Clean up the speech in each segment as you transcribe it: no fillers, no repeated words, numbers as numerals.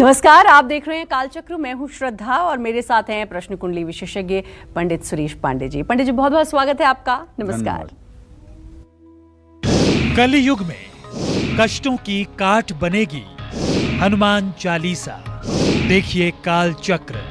नमस्कार, आप देख रहे हैं कालचक्र। मैं हूं श्रद्धा और मेरे साथ हैं प्रश्न कुंडली विशेषज्ञ पंडित सुरेश पांडे जी। पंडित जी, बहुत बहुत स्वागत है आपका। नमस्कार। कलयुग में कष्टों की काट बनेगी हनुमान चालीसा। देखिए कालचक्र।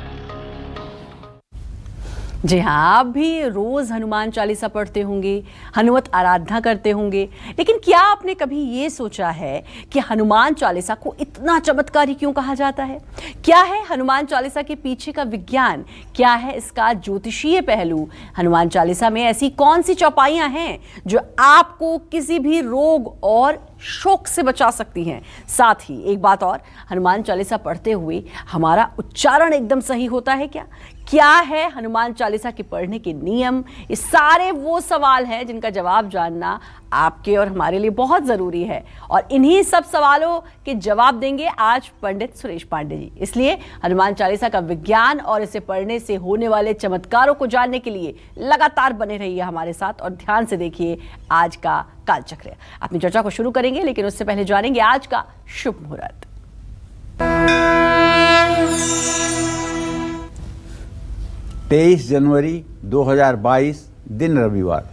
जी हाँ, आप भी रोज हनुमान चालीसा पढ़ते होंगे, हनुमत आराधना करते होंगे, लेकिन क्या आपने कभी ये सोचा है कि हनुमान चालीसा को इतना चमत्कारी क्यों कहा जाता है? क्या है हनुमान चालीसा के पीछे का विज्ञान? क्या है इसका ज्योतिषीय पहलू? हनुमान चालीसा में ऐसी कौन सी चौपाइयां हैं जो आपको किसी भी रोग और शोक से बचा सकती हैं? साथ ही एक बात और, हनुमान चालीसा पढ़ते हुए हमारा उच्चारण एकदम सही होता है क्या? क्या है हनुमान चालीसा के पढ़ने के नियम? ये सारे वो सवाल हैं जिनका जवाब जानना आपके और हमारे लिए बहुत जरूरी है, और इन्हीं सब सवालों के जवाब देंगे आज पंडित सुरेश पांडे जी। इसलिए हनुमान चालीसा का विज्ञान और इसे पढ़ने से होने वाले चमत्कारों को जानने के लिए लगातार बने रहिए हमारे साथ और ध्यान से देखिए आज का कालचक्र। अपनी चर्चा को शुरू करेंगे, लेकिन उससे पहले जानेंगे आज का शुभ मुहूर्त। 23 जनवरी 2022 दिन रविवार।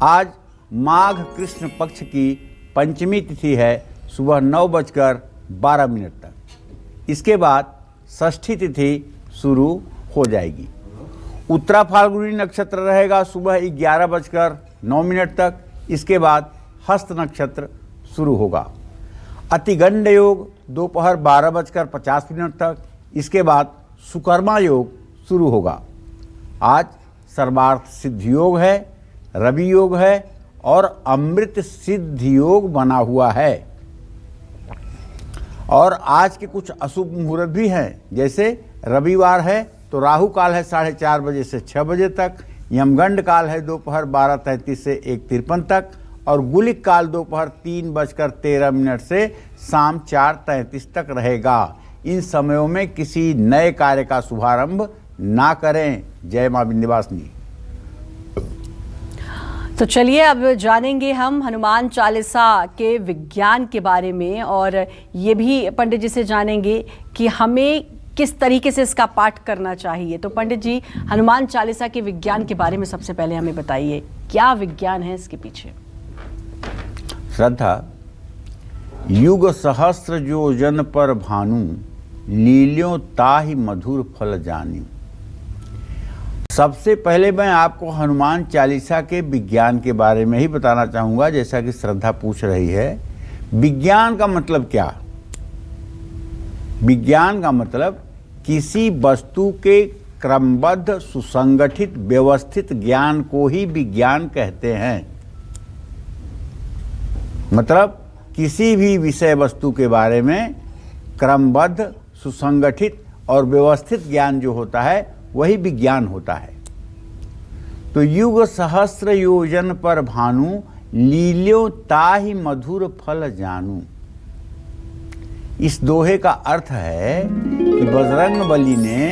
आज माघ कृष्ण पक्ष की पंचमी तिथि है, सुबह 9:12 तक। इसके बाद षष्ठी तिथि शुरू हो जाएगी। उत्तरा फाल्गुनी नक्षत्र रहेगा सुबह 11:09 तक। इसके बाद हस्त नक्षत्र शुरू होगा। अतिगंड योग दोपहर 12:50 तक। इसके बाद सुकर्मा योग शुरू होगा। आज सर्वार्थ सिद्ध योग है, रवि योग है और अमृत सिद्ध योग बना हुआ है। और आज के कुछ अशुभ मुहूर्त भी हैं, जैसे रविवार है तो राहु काल है 4:30 बजे से 6 बजे तक, यमगंड काल है दोपहर 12:33 से 1:53 तक, और गुलिक काल दोपहर 3:13 से शाम 4:33 तक रहेगा। इन समयों में किसी नए कार्य का शुभारंभ ना करें। जय मां विंध्यवासिनी। तो चलिए अब जानेंगे हम हनुमान चालीसा के विज्ञान के बारे में, और ये भी पंडित जी से जानेंगे कि हमें किस तरीके से इसका पाठ करना चाहिए। तो पंडित जी, हनुमान चालीसा के विज्ञान के बारे में सबसे पहले हमें बताइए, क्या विज्ञान है इसके पीछे? श्रद्धा, युग सहस्त्र जो जन पर भानु, लील्यों ताहि मधुर फल जानी। सबसे पहले मैं आपको हनुमान चालीसा के विज्ञान के बारे में ही बताना चाहूँगा, जैसा कि श्रद्धा पूछ रही है। विज्ञान का मतलब क्या? विज्ञान का मतलब किसी वस्तु के क्रमबद्ध, सुसंगठित, व्यवस्थित ज्ञान को ही विज्ञान कहते हैं। मतलब किसी भी विषय वस्तु के बारे में क्रमबद्ध, सुसंगठित और व्यवस्थित ज्ञान जो होता है वही विज्ञान होता है। तो युग सहस्त्र योजन पर भानु, लील्यों ताहि मधुर फल जानू। इस दोहे का अर्थ है कि बजरंगबली ने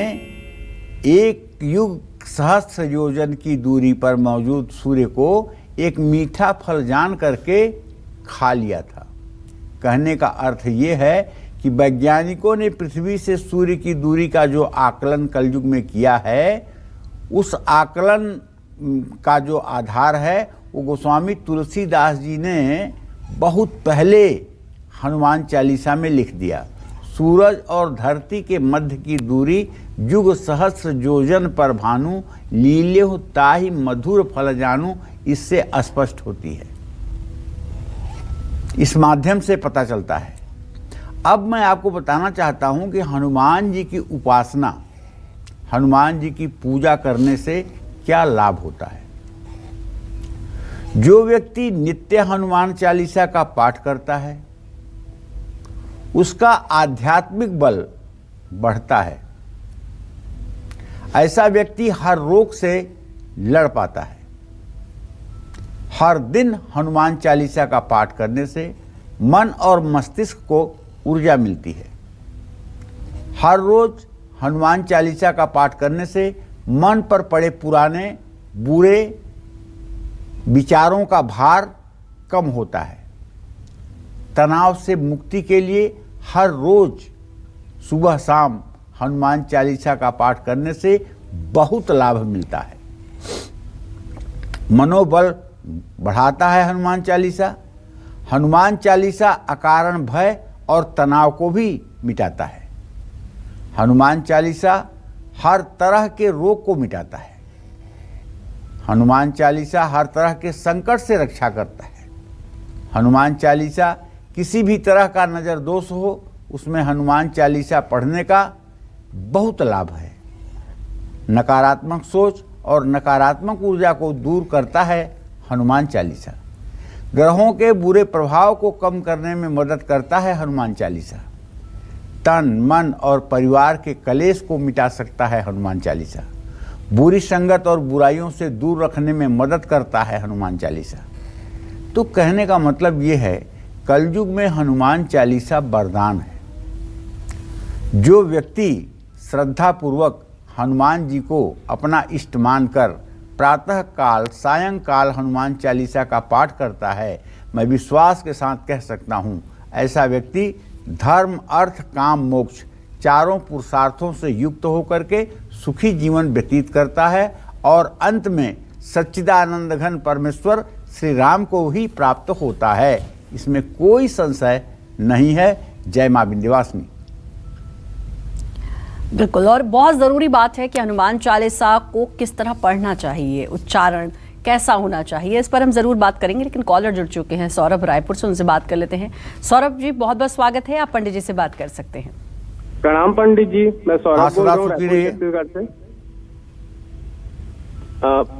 एक युग सहस्त्र योजन की दूरी पर मौजूद सूर्य को एक मीठा फल जान करके खा लिया था। कहने का अर्थ ये है कि वैज्ञानिकों ने पृथ्वी से सूर्य की दूरी का जो आकलन कलयुग में किया है, उस आकलन का जो आधार है वो गोस्वामी तुलसीदास जी ने बहुत पहले हनुमान चालीसा में लिख दिया। सूरज और धरती के मध्य की दूरी युग सहस्त्र योजन पर भानु, लील्यों ताहि मधुर फल जानू, इससे स्पष्ट होती है, इस माध्यम से पता चलता है। अब मैं आपको बताना चाहता हूं कि हनुमान जी की उपासना, हनुमान जी की पूजा करने से क्या लाभ होता है। जो व्यक्ति नित्य हनुमान चालीसा का पाठ करता है उसका आध्यात्मिक बल बढ़ता है। ऐसा व्यक्ति हर रोग से लड़ पाता है। हर दिन हनुमान चालीसा का पाठ करने से मन और मस्तिष्क को ऊर्जा मिलती है। हर रोज हनुमान चालीसा का पाठ करने से मन पर पड़े पुराने बुरे विचारों का भार कम होता है। तनाव से मुक्ति के लिए हर रोज सुबह शाम हनुमान चालीसा का पाठ करने से बहुत लाभ मिलता है। मनोबल बढ़ाता है हनुमान चालीसा। हनुमान चालीसा अकारण भय और तनाव को भी मिटाता है। हनुमान चालीसा हर तरह के रोग को मिटाता है। हनुमान चालीसा हर तरह के संकट से रक्षा करता है। हनुमान चालीसा किसी भी तरह का नज़र दोष हो, उसमें हनुमान चालीसा पढ़ने का बहुत लाभ है। नकारात्मक सोच और नकारात्मक ऊर्जा को दूर करता है हनुमान चालीसा। ग्रहों के बुरे प्रभाव को कम करने में मदद करता है हनुमान चालीसा। तन मन और परिवार के कलेश को मिटा सकता है हनुमान चालीसा। बुरी संगत और बुराइयों से दूर रखने में मदद करता है हनुमान चालीसा। तो कहने का मतलब ये है, कलयुग में हनुमान चालीसा वरदान है। जो व्यक्ति श्रद्धापूर्वक हनुमान जी को अपना इष्ट मानकर प्रातः काल सायंकाल हनुमान चालीसा का पाठ करता है, मैं विश्वास के साथ कह सकता हूँ, ऐसा व्यक्ति धर्म अर्थ काम मोक्ष चारों पुरुषार्थों से युक्त होकर के सुखी जीवन व्यतीत करता है और अंत में सच्चिदानंद घन परमेश्वर श्री राम को ही प्राप्त होता है। इसमें कोई संशय नहीं है। जय मां विंध्यवासिनी। बिल्कुल, और बहुत ज़रूरी बात है कि हनुमान चालीसा को किस तरह पढ़ना चाहिए, उच्चारण कैसा होना चाहिए, इस पर हम ज़रूर बात करेंगे। लेकिन कॉलर जुड़ चुके हैं सौरभ रायपुर से, उनसे बात कर लेते हैं। सौरभ जी, बहुत बहुत स्वागत है, आप पंडित जी से बात कर सकते हैं। प्रणाम पंडित जी, मैं सौरभ बोल रहा हूँ छत्तीसगढ़ से।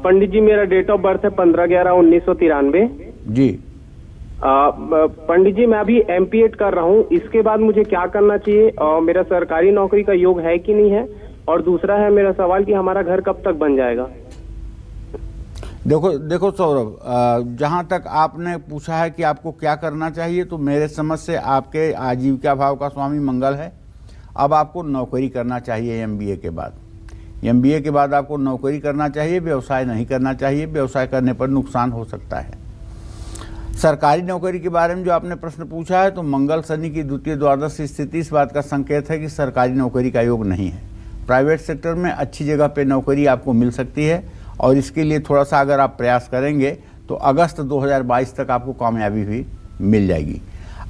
पंडित जी, मेरा डेट ऑफ बर्थ है 15/11/1993 जी। पंडित जी, मैं अभी MPEd कर रहा हूँ, इसके बाद मुझे क्या करना चाहिए और मेरा सरकारी नौकरी का योग है कि नहीं है? और दूसरा है मेरा सवाल कि हमारा घर कब तक बन जाएगा? देखो सौरभ, जहाँ तक आपने पूछा है कि आपको क्या करना चाहिए, तो मेरे समझ से आपके आजीविका भाव का स्वामी मंगल है। अब आपको नौकरी करना चाहिए MBA के बाद। MBA के बाद आपको नौकरी करना चाहिए, व्यवसाय नहीं करना चाहिए। व्यवसाय करने पर नुकसान हो सकता है। सरकारी नौकरी के बारे में जो आपने प्रश्न पूछा है, तो मंगल शनि की द्वितीय द्वादश स्थिति इस बात का संकेत है कि सरकारी नौकरी का योग नहीं है। प्राइवेट सेक्टर में अच्छी जगह पे नौकरी आपको मिल सकती है और इसके लिए थोड़ा सा अगर आप प्रयास करेंगे तो अगस्त 2022 तक आपको कामयाबी भी मिल जाएगी।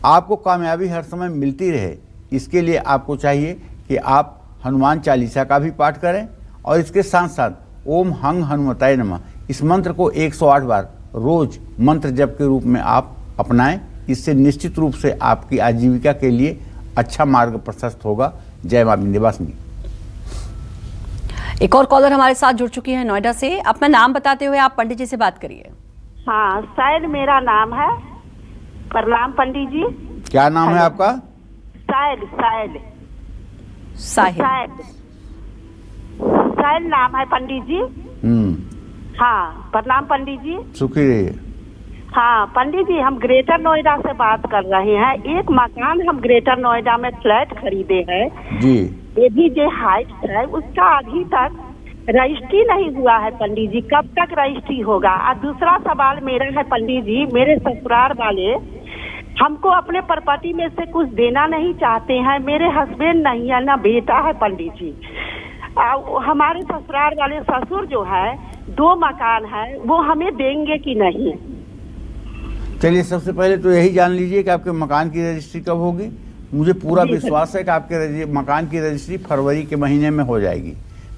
आपको कामयाबी हर समय मिलती रहे, इसके लिए आपको चाहिए कि आप हनुमान चालीसा का भी पाठ करें और इसके साथ साथ ओम हंग हनुमताय नमः इस मंत्र को 108 बार रोज मंत्र जप के रूप में आप अपनाएं। इससे निश्चित रूप से आपकी आजीविका के लिए अच्छा मार्ग प्रशस्त होगा। जय मां विंध्यवासिनी। एक और कॉलर हमारे साथ जुड़ चुकी है नोएडा से। अपना नाम बताते हुए आप पंडित जी से बात करिए। हाँ, साहिल मेरा नाम है। प्रणाम पंडित जी। क्या नाम है आपका? साहिल। साहिल साहिल साहिल नाम है पंडित जी। हाँ, प्रणाम पंडित जी। सुखी रहिए। हाँ पंडित जी, हम ग्रेटर नोएडा से बात कर रहे हैं। एक मकान हम ग्रेटर नोएडा में फ्लैट खरीदे हैं जी। ये भी जो हाइट है उसका अभी तक रजिस्ट्री नहीं हुआ है पंडित जी, कब तक रजिस्ट्री होगा? और दूसरा सवाल मेरा है पंडित जी, मेरे ससुराल वाले हमको अपने प्रॉपर्टी में से कुछ देना नहीं चाहते हैं। मेरे हस्बैंड नहीं है, ना बेटा है पंडित जी। हमारे ससुराल वाले ससुर जो है 2 मकान है, वो हमें देंगे कि नहीं? चलिए, सबसे पहले तो यही जान लीजिए कि आपके मकान की रजिस्ट्री कब होगी। मुझे पूरा विश्वास है कि आपके मकान की रजिस्ट्री फरवरी के महीने में हो जाएगी।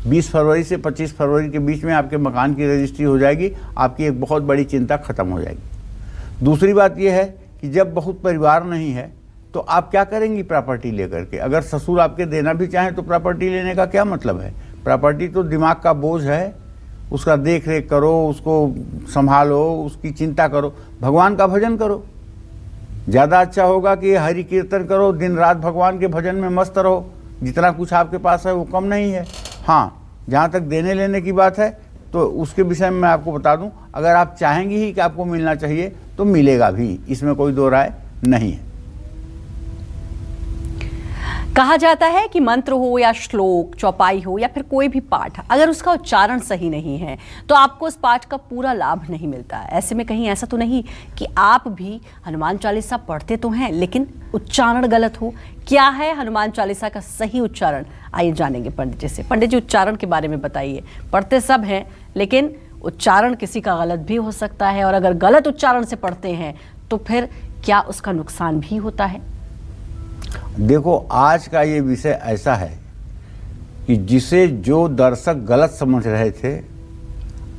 20 फरवरी से 25 फरवरी के बीच में आपके मकान की रजिस्ट्री हो जाएगी। आपकी एक बहुत बड़ी चिंता खत्म हो जाएगी। दूसरी बात यह है कि जब बहुत परिवार नहीं है तो आप क्या करेंगी प्रॉपर्टी लेकर के? अगर ससुर आपके देना भी चाहें तो प्रॉपर्टी लेने का क्या मतलब है? प्रॉपर्टी तो दिमाग का बोझ है, उसका देख रेख करो, उसको संभालो, उसकी चिंता करो, भगवान का भजन करो। ज़्यादा अच्छा होगा कि हरि कीर्तन करो, दिन रात भगवान के भजन में मस्त रहो। जितना कुछ आपके पास है वो कम नहीं है। हाँ, जहाँ तक देने लेने की बात है तो उसके विषय में मैं आपको बता दूं, अगर आप चाहेंगी ही कि आपको मिलना चाहिए तो मिलेगा भी, इसमें कोई दो राय नहीं है। कहा जाता है कि मंत्र हो या श्लोक, चौपाई हो या फिर कोई भी पाठ, अगर उसका उच्चारण सही नहीं है तो आपको उस पाठ का पूरा लाभ नहीं मिलता। ऐसे में कहीं ऐसा तो नहीं कि आप भी हनुमान चालीसा पढ़ते तो हैं लेकिन उच्चारण गलत हो? क्या है हनुमान चालीसा का सही उच्चारण? आइए जानेंगे पंडित जी से। पंडित जी, उच्चारण के बारे में बताइए। पढ़ते सब हैं लेकिन उच्चारण किसी का गलत भी हो सकता है, और अगर गलत उच्चारण से पढ़ते हैं तो फिर क्या उसका नुकसान भी होता है? देखो, आज का ये विषय ऐसा है कि जिसे जो दर्शक गलत समझ रहे थे,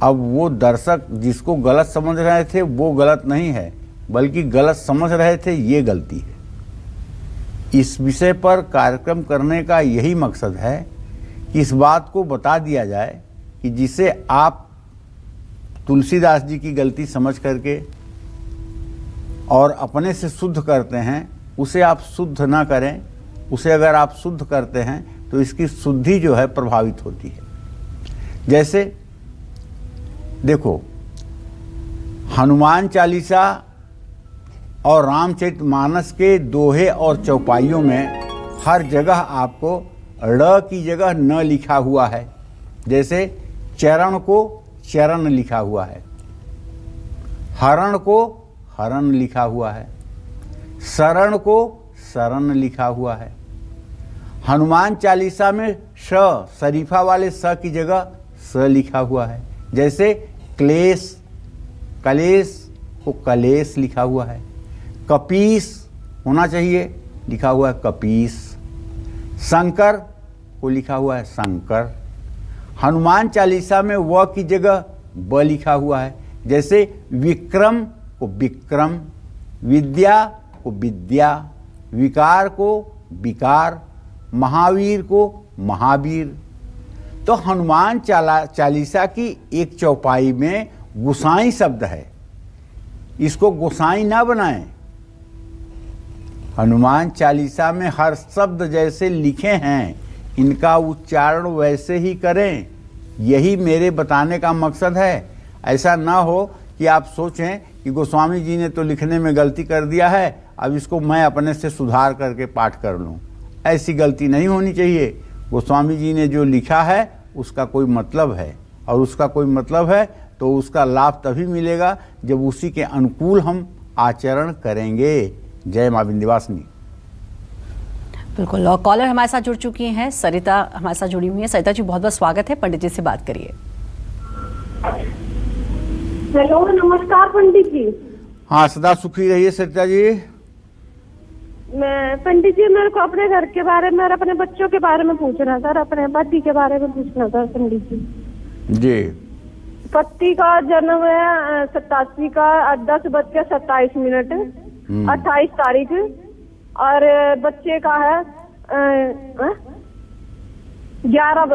अब वो दर्शक जिसको गलत समझ रहे थे वो गलत नहीं है, बल्कि गलत समझ रहे थे, ये गलती है। इस विषय पर कार्यक्रम करने का यही मकसद है कि इस बात को बता दिया जाए कि जिसे आप तुलसीदास जी की गलती समझ करके और अपने से शुद्ध करते हैं, उसे आप शुद्ध ना करें। उसे अगर आप शुद्ध करते हैं तो इसकी शुद्धि जो है प्रभावित होती है। जैसे देखो, हनुमान चालीसा और रामचरितमानस के दोहे और चौपाइयों में हर जगह आपको ड़ की जगह न लिखा हुआ है। जैसे चरण को चरण लिखा हुआ है, हरण को हरण लिखा हुआ है, शरण को शरण लिखा हुआ है। हनुमान चालीसा में श, शरीफा वाले स की जगह स लिखा हुआ है। जैसे क्लेश, कलेश को कलेश लिखा हुआ है। कपीस होना चाहिए, लिखा हुआ है कपीस। शंकर को लिखा हुआ है शंकर। हनुमान चालीसा में व की जगह ब लिखा हुआ है। जैसे विक्रम को विक्रम, विद्या को विद्या, विकार को विकार, महावीर को महावीर। तो हनुमान चालीसा की एक चौपाई में गोसाई शब्द है, इसको गोसाई ना बनाएं। हनुमान चालीसा में हर शब्द जैसे लिखे हैं, इनका उच्चारण वैसे ही करें। यही मेरे बताने का मकसद है। ऐसा ना हो कि आप सोचें कि गोस्वामी जी ने तो लिखने में गलती कर दिया है, अब इसको मैं अपने से सुधार करके पाठ कर लूं। ऐसी गलती नहीं होनी चाहिए। गोस्वामी जी ने जो लिखा है उसका कोई मतलब है, और उसका कोई मतलब है तो उसका लाभ तभी मिलेगा जब उसी के अनुकूल हम आचरण करेंगे। जय मां विंध्यवासिनी। बिल्कुल। और कॉलर हमारे साथ जुड़ चुकी हैं, सरिता हमारे साथ जुड़ी हुई है। सरिता जी, बहुत बहुत स्वागत है, पंडित जी से बात करिए। हेलो, नमस्कार पंडित जी। हाँ, सदा सुखी रहिए सरिता जी। मैं पंडित जी, मेरे को अपने घर के बारे में और अपने बच्चों के बारे में पूछना था, और अपने पति के बारे में पूछना था पंडित जी। जी। पति का जन्म है 87 का 10:27 28 तारीख, और बच्चे का है 11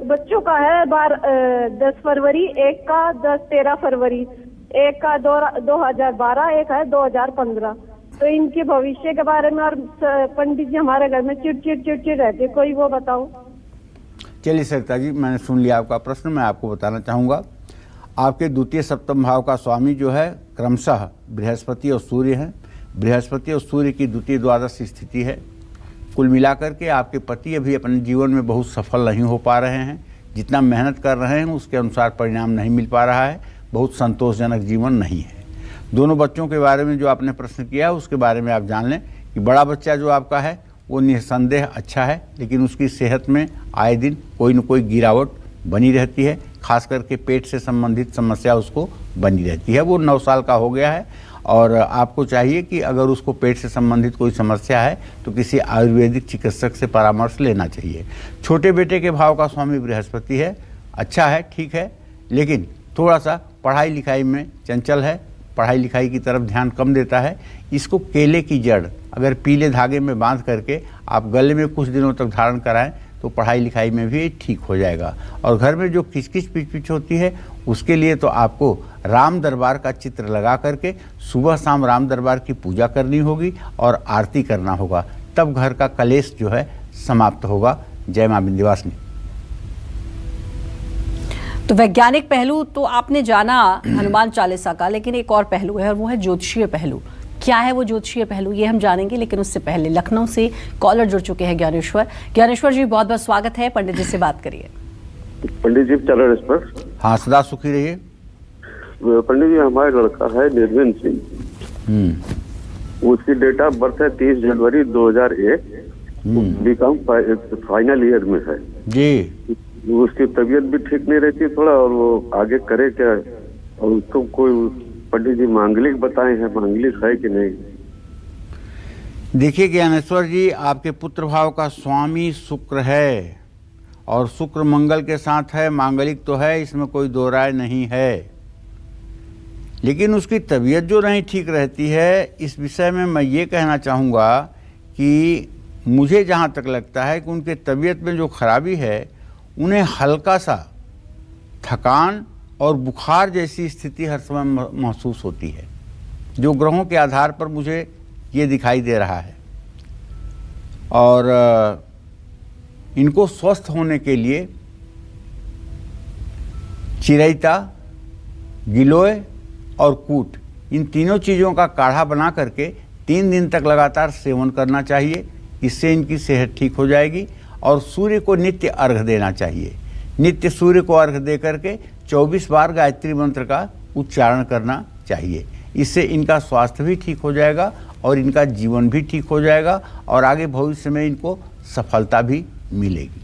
बच्चों का है 10 फरवरी, एक का 13 फरवरी, एक का 2012, एक है 2015। तो इनके भविष्य के बारे में, और पंडित जी हमारे घर में चिड़चिड़ रहते, कोई वो बताओ। चलिए सरिता जी, मैंने सुन लिया आपका प्रश्न। मैं आपको बताना चाहूँगा, आपके द्वितीय सप्तम भाव का स्वामी जो है क्रमशः बृहस्पति और सूर्य हैं। बृहस्पति और सूर्य की द्वितीय द्वादश स्थिति है। कुल मिलाकर के आपके पति अभी अपने जीवन में बहुत सफल नहीं हो पा रहे हैं। जितना मेहनत कर रहे हैं उसके अनुसार परिणाम नहीं मिल पा रहा है। बहुत संतोषजनक जीवन नहीं है। दोनों बच्चों के बारे में जो आपने प्रश्न किया है उसके बारे में आप जान लें कि बड़ा बच्चा जो आपका है वो निस्संदेह अच्छा है, लेकिन उसकी सेहत में आए दिन कोई न कोई गिरावट बनी रहती है। खास करके पेट से संबंधित समस्या उसको बनी रहती है। वो 9 साल का हो गया है, और आपको चाहिए कि अगर उसको पेट से संबंधित कोई समस्या है तो किसी आयुर्वेदिक चिकित्सक से परामर्श लेना चाहिए। छोटे बेटे के भाव का स्वामी बृहस्पति है, अच्छा है, ठीक है, लेकिन थोड़ा सा पढ़ाई लिखाई में चंचल है, पढ़ाई लिखाई की तरफ ध्यान कम देता है। इसको केले की जड़ अगर पीले धागे में बांध करके आप गले में कुछ दिनों तक धारण कराएं तो पढ़ाई लिखाई में भी ठीक हो जाएगा। और घर में जो किचकिच पिचपिच होती है उसके लिए तो आपको राम दरबार का चित्र लगा करके सुबह शाम राम दरबार की पूजा करनी होगी और आरती करना होगा, तब घर का कलेश जो है समाप्त होगा। जय मां विंध्यवासिनी। तो वैज्ञानिक पहलू तो आपने जाना हनुमान चालीसा का, लेकिन एक और पहलू है और वो है ज्योतिषीय पहलू। क्या है वो ज्योतिषीय पहलू, ये हम जानेंगे। लेकिन उससे पहले लखनऊ से कॉलर जुड़ चुके हैं ज्ञानेश्वर। ज्ञानेश्वर जी, बहुत बहुत स्वागत है, पंडित जी से बात करिए। पंडित जी चरण स्पर्श। हाँ, सदा सुखी रहिए। पंडित जी, हमारा लड़का है निर्विन सिंह, उसकी डेट ऑफ बर्थ है 30 जनवरी 2001, बीकॉम फाइनल ईयर में है जी। उसकी तबीयत भी ठीक नहीं रहती थोड़ा, और वो आगे करे क्या, और उसको कोई पंडित जी मांगलिक बताए हैं, मांगलिक है कि नहीं? देखिए ज्ञानेश्वर जी, आपके पुत्र भाव का स्वामी शुक्र है और शुक्र मंगल के साथ है, मांगलिक तो है, इसमें कोई दो राय नहीं है। लेकिन उसकी तबीयत जो नहीं ठीक रहती है, इस विषय में मैं ये कहना चाहूँगा कि मुझे जहाँ तक लगता है कि उनके तबीयत में जो खराबी है, उन्हें हल्का सा थकान और बुखार जैसी स्थिति हर समय महसूस होती है, जो ग्रहों के आधार पर मुझे ये दिखाई दे रहा है। और इनको स्वस्थ होने के लिए चिरैता, गिलोय और कूट, इन तीनों चीज़ों का काढ़ा बना करके 3 दिन तक लगातार सेवन करना चाहिए। इससे इनकी सेहत ठीक हो जाएगी। और सूर्य को नित्य अर्घ देना चाहिए। नित्य सूर्य को अर्घ दे करके 24 बार गायत्री मंत्र का उच्चारण करना चाहिए। इससे इनका स्वास्थ्य भी ठीक हो जाएगा और इनका जीवन भी ठीक हो जाएगा और आगे भविष्य में इनको सफलता भी मिलेगी।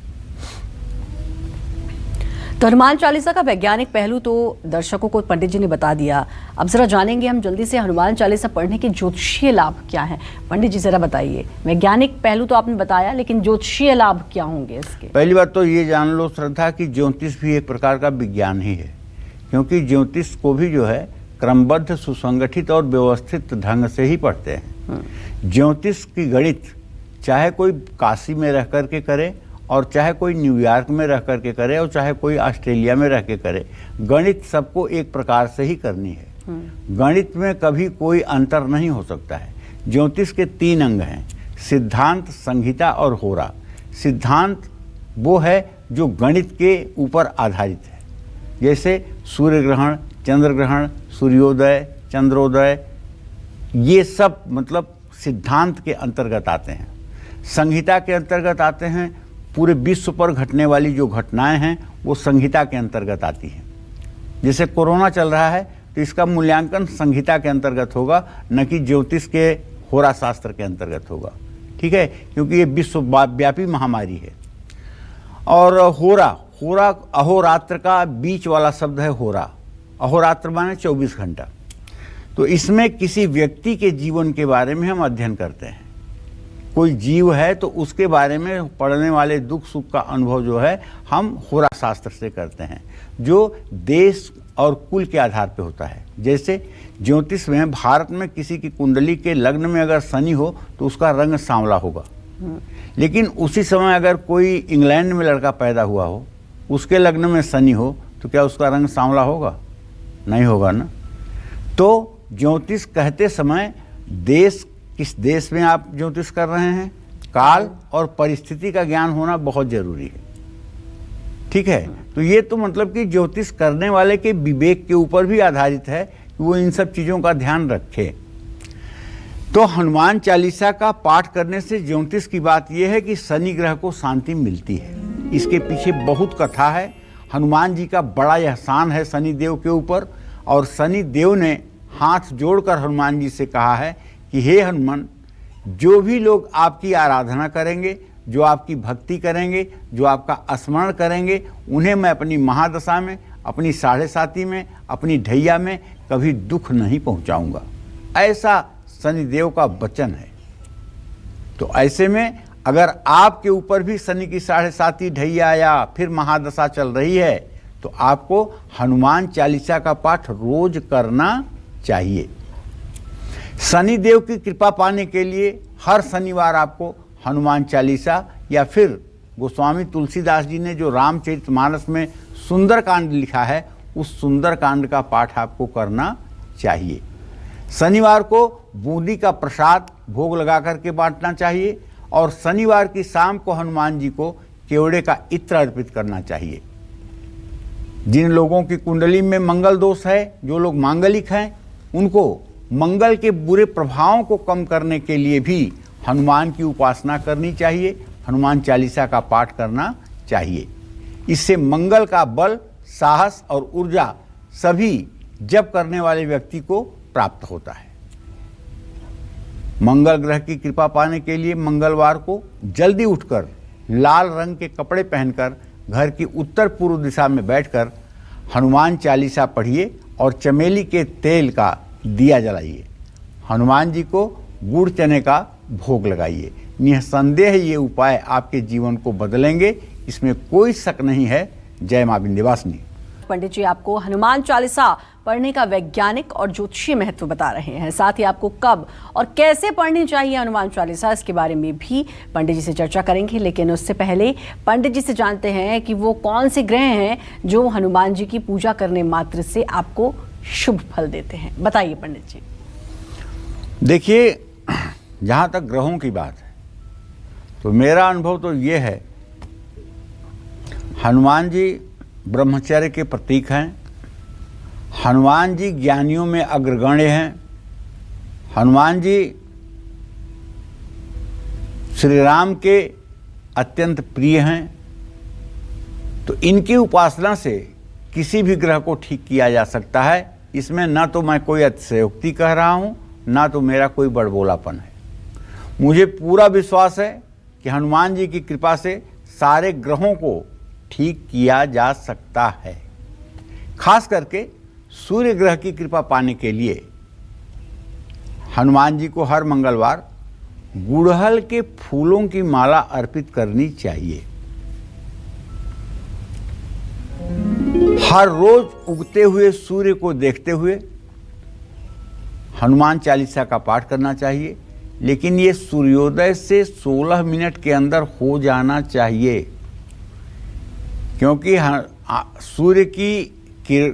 तो हनुमान चालीसा का वैज्ञानिक पहलू तो दर्शकों को पंडित जी ने बता दिया। अब जरा जानेंगे हम जल्दी से हनुमान चालीसा पढ़ने के ज्योतिषीय लाभ क्या हैं। पंडित जी जरा बताइए, वैज्ञानिक पहलू तो आपने बताया, लेकिन ज्योतिषीय लाभ क्या होंगे इसके? पहली बात तो ये जान लो श्रद्धा कि ज्योतिष भी एक प्रकार का विज्ञान ही है, क्योंकि ज्योतिष को भी जो है क्रमबद्ध, सुसंगठित और व्यवस्थित ढंग से ही पढ़ते हैं। ज्योतिष की गणित चाहे कोई काशी में रह करके करे और चाहे कोई न्यूयॉर्क में रह करके करे और चाहे कोई ऑस्ट्रेलिया में रह के करे, गणित सबको एक प्रकार से ही करनी है। गणित में कभी कोई अंतर नहीं हो सकता है। ज्योतिष के 3 अंग हैं, सिद्धांत, संहिता और होरा। सिद्धांत वो है जो गणित के ऊपर आधारित है, जैसे सूर्य ग्रहण, चंद्र ग्रहण, सूर्योदय, चंद्रोदय, ये सब मतलब सिद्धांत के अंतर्गत आते हैं। संहिता के अंतर्गत आते हैं पूरे विश्व पर घटने वाली जो घटनाएं हैं, वो संहिता के अंतर्गत आती हैं। जैसे कोरोना चल रहा है तो इसका मूल्यांकन संहिता के अंतर्गत होगा, न कि ज्योतिष के होरा शास्त्र के अंतर्गत होगा। ठीक है, क्योंकि ये विश्वव्यापी महामारी है। और होरा, होरा अहोरात्र का बीच वाला शब्द है होरा। अहोरात्र माने 24 घंटा। तो इसमें किसी व्यक्ति के जीवन के बारे में हम अध्ययन करते हैं। कोई जीव है तो उसके बारे में पढ़ने वाले दुख सुख का अनुभव जो है हम होरा शास्त्र से करते हैं, जो देश और कुल के आधार पे होता है। जैसे ज्योतिष में भारत में किसी की कुंडली के लग्न में अगर शनि हो तो उसका रंग सांवला होगा, लेकिन उसी समय अगर कोई इंग्लैंड में लड़का पैदा हुआ हो, उसके लग्न में शनि हो, तो क्या उसका रंग सांवला होगा? नहीं होगा ना। तो ज्योतिष कहते समय देश, किस देश में आप ज्योतिष कर रहे हैं, काल और परिस्थिति का ज्ञान होना बहुत जरूरी है। ठीक है, तो ये तो मतलब कि ज्योतिष करने वाले के विवेक के ऊपर भी आधारित है कि वो इन सब चीज़ों का ध्यान रखे। तो हनुमान चालीसा का पाठ करने से ज्योतिष की बात यह है कि शनि ग्रह को शांति मिलती है। इसके पीछे बहुत कथा है। हनुमान जी का बड़ा एहसान है शनि देव के ऊपर, और शनि देव ने हाथ जोड़कर हनुमान जी से कहा है कि हे हनुमान, जो भी लोग आपकी आराधना करेंगे, जो आपकी भक्ति करेंगे, जो आपका स्मरण करेंगे, उन्हें मैं अपनी महादशा में, अपनी 7.5 में, अपनी ढैया में कभी दुख नहीं पहुंचाऊंगा। ऐसा शनिदेव का वचन है। तो ऐसे में अगर आपके ऊपर भी शनि की 7.5 ढैया या फिर महादशा चल रही है, तो आपको हनुमान चालीसा का पाठ रोज करना चाहिए। शनि देव की कृपा पाने के लिए हर शनिवार आपको हनुमान चालीसा, या फिर गोस्वामी तुलसीदास जी ने जो रामचरितमानस में सुंदरकांड लिखा है, उस सुंदरकांड का पाठ आपको करना चाहिए। शनिवार को बूंदी का प्रसाद भोग लगा करके बांटना चाहिए, और शनिवार की शाम को हनुमान जी को केवड़े का इत्र अर्पित करना चाहिए। जिन लोगों की कुंडली में मंगल दोष है, जो लोग मांगलिक हैं, उनको मंगल के बुरे प्रभावों को कम करने के लिए भी हनुमान की उपासना करनी चाहिए, हनुमान चालीसा का पाठ करना चाहिए। इससे मंगल का बल, साहस और ऊर्जा सभी जप करने वाले व्यक्ति को प्राप्त होता है। मंगल ग्रह की कृपा पाने के लिए मंगलवार को जल्दी उठकर लाल रंग के कपड़े पहनकर घर की उत्तर पूर्व दिशा में बैठकर हनुमान चालीसा पढ़िए और चमेली के तेल का दिया जलाइए। हनुमान जी को गुड़ चने का भोग लगाइए। निसंदेह ये उपाय आपके जीवन को बदलेंगे, इसमें कोई शक नहीं है। जय मां विंध्यवासिनी। पंडित जी आपको हनुमान चालीसा पढ़ने का वैज्ञानिक और ज्योतिषीय महत्व बता रहे हैं। साथ ही आपको कब और कैसे पढ़नी चाहिए हनुमान चालीसा, इसके बारे में भी पंडित जी से चर्चा करेंगे। लेकिन उससे पहले पंडित जी से जानते हैं कि वो कौन से ग्रह हैं जो हनुमान जी की पूजा करने मात्र से आपको शुभ फल देते हैं। बताइए पंडित जी। देखिए, जहाँ तक ग्रहों की बात है तो मेरा अनुभव तो ये है, हनुमान जी ब्रह्मचर्य के प्रतीक हैं। हनुमान जी ज्ञानियों में अग्रगण्य हैं। हनुमान जी श्री राम के अत्यंत प्रिय हैं। तो इनकी उपासना से किसी भी ग्रह को ठीक किया जा सकता है। इसमें ना तो मैं कोई अतिशयोक्ति कह रहा हूं, ना तो मेरा कोई बड़बोलापन है। मुझे पूरा विश्वास है कि हनुमान जी की कृपा से सारे ग्रहों को ठीक किया जा सकता है। खास करके सूर्य ग्रह की कृपा पाने के लिए हनुमान जी को हर मंगलवार गुड़हल के फूलों की माला अर्पित करनी चाहिए। हर रोज उगते हुए सूर्य को देखते हुए हनुमान चालीसा का पाठ करना चाहिए। लेकिन ये सूर्योदय से 16 मिनट के अंदर हो जाना चाहिए, क्योंकि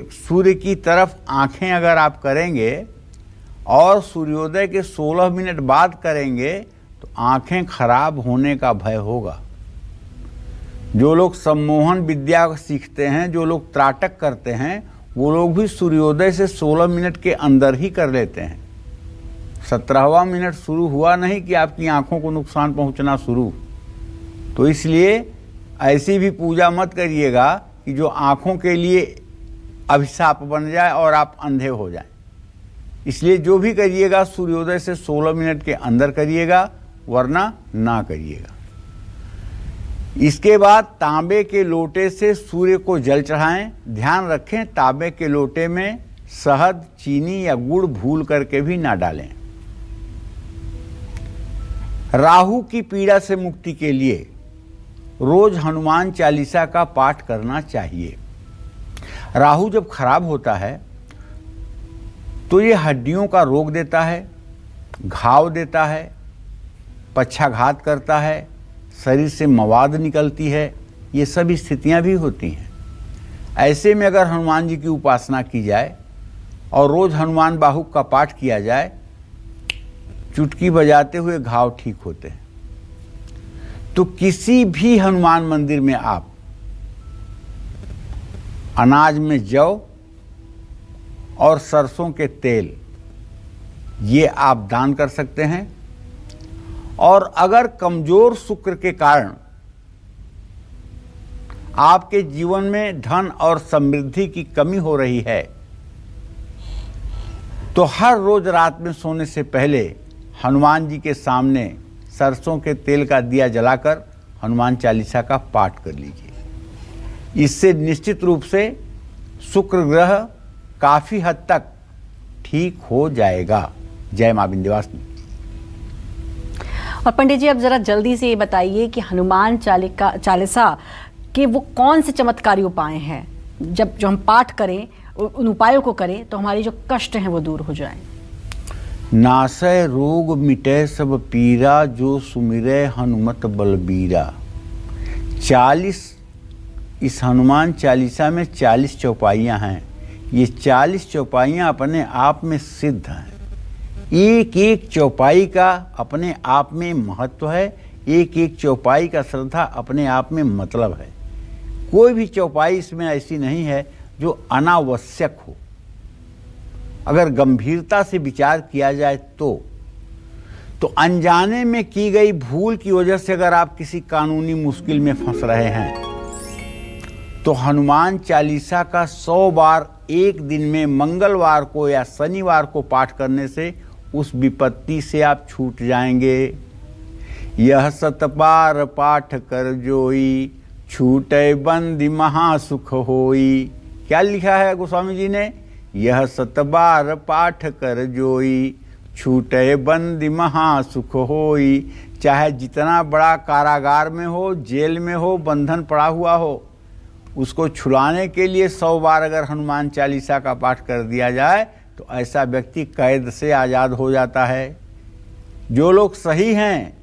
सूर्य की तरफ आंखें अगर आप करेंगे और सूर्योदय के 16 मिनट बाद करेंगे तो आंखें खराब होने का भय होगा। जो लोग सम्मोहन विद्या सीखते हैं, जो लोग त्राटक करते हैं, वो लोग भी सूर्योदय से 16 मिनट के अंदर ही कर लेते हैं। 17वां मिनट शुरू हुआ नहीं कि आपकी आंखों को नुकसान पहुंचना शुरू। तो इसलिए ऐसी भी पूजा मत करिएगा कि जो आंखों के लिए अभिशाप बन जाए और आप अंधे हो जाएं। इसलिए जो भी करिएगा सूर्योदय से 16 मिनट के अंदर करिएगा, वरना ना करिएगा। इसके बाद तांबे के लोटे से सूर्य को जल चढ़ाएं। ध्यान रखें, तांबे के लोटे में शहद, चीनी या गुड़ भूल करके भी ना डालें। राहु की पीड़ा से मुक्ति के लिए रोज हनुमान चालीसा का पाठ करना चाहिए। राहु जब खराब होता है तो ये हड्डियों का रोग देता है, घाव देता है, पक्षाघात करता है, शरीर से मवाद निकलती है। ये सभी स्थितियां भी होती हैं। ऐसे में अगर हनुमान जी की उपासना की जाए और रोज हनुमान बाहुक का पाठ किया जाए, चुटकी बजाते हुए घाव ठीक होते हैं। तो किसी भी हनुमान मंदिर में आप अनाज में जौ और सरसों के तेल ये आप दान कर सकते हैं। और अगर कमजोर शुक्र के कारण आपके जीवन में धन और समृद्धि की कमी हो रही है, तो हर रोज रात में सोने से पहले हनुमान जी के सामने सरसों के तेल का दिया जलाकर हनुमान चालीसा का पाठ कर लीजिए। इससे निश्चित रूप से शुक्र ग्रह काफी हद तक ठीक हो जाएगा। जय मां विंध्यवासिनी। और पंडित जी अब जरा जल्दी से ये बताइए कि हनुमान चालीसा के वो कौन से चमत्कारी उपाय हैं जो हम पाठ करें, उन उपायों को करें तो हमारी जो कष्ट हैं वो दूर हो जाएं। नासै रोग मिटै सब पीरा, जो सुमिरै हनुमत बलबीरा। 40 इस हनुमान चालीसा में 40 चौपाइयाँ हैं। ये 40 चौपाइयाँ अपने आप में सिद्ध हैं। एक एक चौपाई का अपने आप में महत्व है, एक एक चौपाई का श्रद्धा अपने आप में मतलब है। कोई भी चौपाई इसमें ऐसी नहीं है जो अनावश्यक हो। अगर गंभीरता से विचार किया जाए तो अनजाने में की गई भूल की वजह से अगर आप किसी कानूनी मुश्किल में फंस रहे हैं तो हनुमान चालीसा का 100 बार एक दिन में मंगलवार को या शनिवार को पाठ करने से उस विपत्ति से आप छूट जाएंगे। यह 7 बार पाठ कर जोई, छूटे बंदी महासुख होई। क्या लिखा है गोस्वामी जी ने? यह 7 बार पाठ कर जोई, छूटे बंदी महासुख होई। चाहे जितना बड़ा कारागार में हो, जेल में हो, बंधन पड़ा हुआ हो, उसको छुड़ाने के लिए 100 बार अगर हनुमान चालीसा का पाठ कर दिया जाए तो ऐसा व्यक्ति कैद से आज़ाद हो जाता है। जो लोग सही हैं,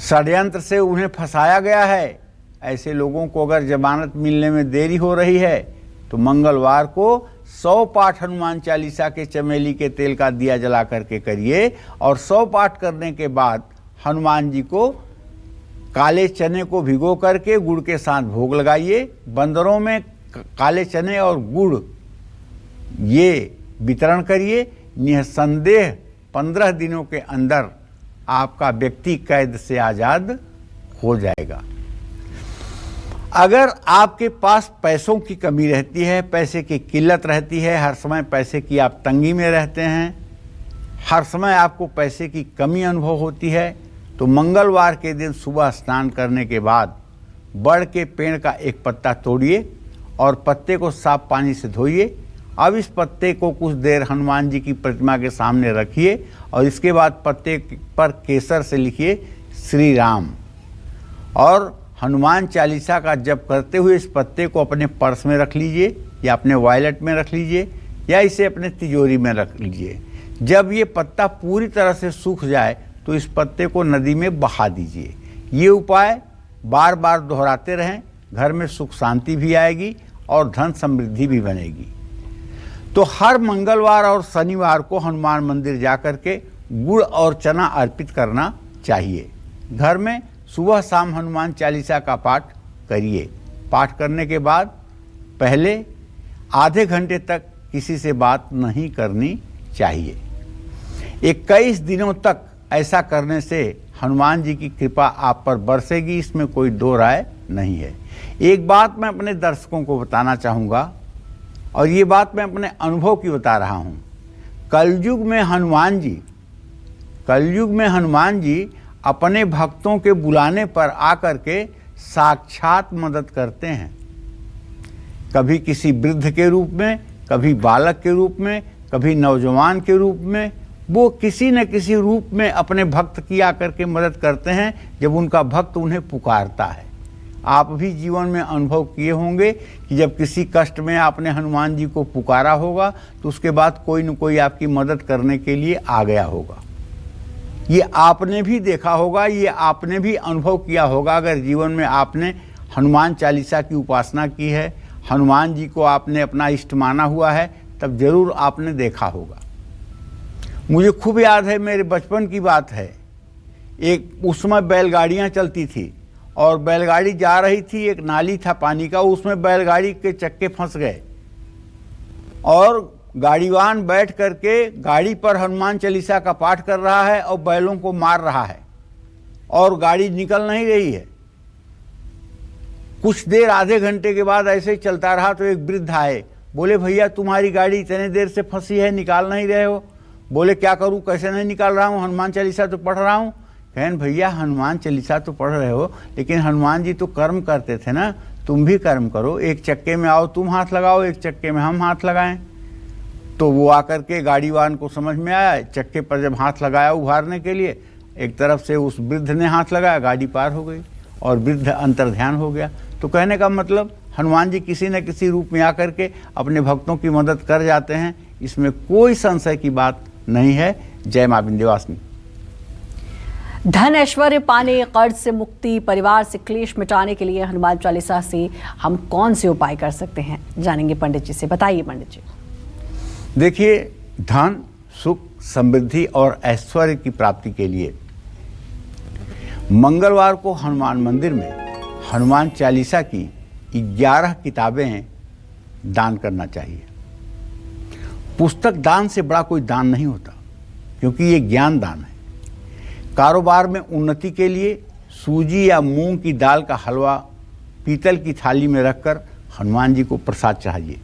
षड्यंत्र से उन्हें फंसाया गया है, ऐसे लोगों को अगर जमानत मिलने में देरी हो रही है तो मंगलवार को 100 पाठ हनुमान चालीसा के चमेली के तेल का दिया जला करके करिए और 100 पाठ करने के बाद हनुमान जी को काले चने को भिगो करके गुड़ के साथ भोग लगाइए। बंदरों में काले चने और गुड़ ये वितरण करिए। निसंदेह 15 दिनों के अंदर आपका व्यक्ति कैद से आज़ाद हो जाएगा। अगर आपके पास पैसों की कमी रहती है, पैसे की किल्लत रहती है, हर समय पैसे की आप तंगी में रहते हैं, हर समय आपको पैसे की कमी अनुभव होती है, तो मंगलवार के दिन सुबह स्नान करने के बाद बड़ के पेड़ का एक पत्ता तोड़िए और पत्ते को साफ पानी से धोइए। अब इस पत्ते को कुछ देर हनुमान जी की प्रतिमा के सामने रखिए और इसके बाद पत्ते पर केसर से लिखिए श्री राम और हनुमान चालीसा का जप करते हुए इस पत्ते को अपने पर्स में रख लीजिए या अपने वॉलेट में रख लीजिए या इसे अपने तिजोरी में रख लीजिए। जब ये पत्ता पूरी तरह से सूख जाए तो इस पत्ते को नदी में बहा दीजिए। ये उपाय बार बार दोहराते रहें, घर में सुख शांति भी आएगी और धन समृद्धि भी बनेगी। तो हर मंगलवार और शनिवार को हनुमान मंदिर जाकर के गुड़ और चना अर्पित करना चाहिए। घर में सुबह शाम हनुमान चालीसा का पाठ करिए। पाठ करने के बाद पहले आधे घंटे तक किसी से बात नहीं करनी चाहिए। 21 दिनों तक ऐसा करने से हनुमान जी की कृपा आप पर बरसेगी, इसमें कोई दो राय नहीं है। एक बात मैं अपने दर्शकों को बताना चाहूँगा और ये बात मैं अपने अनुभव की बता रहा हूँ। कलयुग में हनुमान जी अपने भक्तों के बुलाने पर आकर के साक्षात मदद करते हैं। कभी किसी वृद्ध के रूप में, कभी बालक के रूप में, कभी नौजवान के रूप में, वो किसी न किसी रूप में अपने भक्त की आकर के मदद करते हैं जब उनका भक्त उन्हें पुकारता है। आप भी जीवन में अनुभव किए होंगे कि जब किसी कष्ट में आपने हनुमान जी को पुकारा होगा तो उसके बाद कोई न कोई आपकी मदद करने के लिए आ गया होगा। ये आपने भी देखा होगा, ये आपने भी अनुभव किया होगा। अगर जीवन में आपने हनुमान चालीसा की उपासना की है, हनुमान जी को आपने अपना इष्ट माना हुआ है, तब जरूर आपने देखा होगा। मुझे खूब याद है, मेरे बचपन की बात है। एक उस समय बैलगाड़ियाँ चलती थी और बैलगाड़ी जा रही थी, एक नाली था पानी का, उसमें बैलगाड़ी के चक्के फंस गए और गाड़ीवान बैठ करके गाड़ी पर हनुमान चालीसा का पाठ कर रहा है और बैलों को मार रहा है और गाड़ी निकल नहीं रही है। कुछ देर, आधे घंटे के बाद ऐसे ही चलता रहा तो एक वृद्ध आए, बोले भैया तुम्हारी गाड़ी इतने देर से फंसी है, निकाल नहीं रहे हो। बोले क्या करूं, कैसे नहीं निकाल रहा हूं, हनुमान चालीसा तो पढ़ रहा हूं। कहें भैया हनुमान चालीसा तो पढ़ रहे हो लेकिन हनुमान जी तो कर्म करते थे ना, तुम भी कर्म करो, एक चक्के में आओ तुम हाथ लगाओ, एक चक्के में हम हाथ लगाएं। तो वो आकर के गाड़ीवान को समझ में आया, चक्के पर जब हाथ लगाया उभारने के लिए, एक तरफ से उस वृद्ध ने हाथ लगाया, गाड़ी पार हो गई और वृद्ध अंतर्ध्यान हो गया। तो कहने का मतलब हनुमान जी किसी न किसी रूप में आकर के अपने भक्तों की मदद कर जाते हैं, इसमें कोई संशय की बात नहीं है। जय मां विंध्यवासिनी। धन ऐश्वर्य पाने, कर्ज से मुक्ति, परिवार से क्लेश मिटाने के लिए हनुमान चालीसा से हम कौन से उपाय कर सकते हैं, जानेंगे पंडित जी से। बताइए पंडित जी। देखिए, धन, सुख, समृद्धि और ऐश्वर्य की प्राप्ति के लिए मंगलवार को हनुमान मंदिर में हनुमान चालीसा की 11 किताबें दान करना चाहिए। पुस्तक दान से बड़ा कोई दान नहीं होता, क्योंकि ये ज्ञान दान है। कारोबार में उन्नति के लिए सूजी या मूंग की दाल का हलवा पीतल की थाली में रखकर हनुमान जी को प्रसाद चढ़ाइए।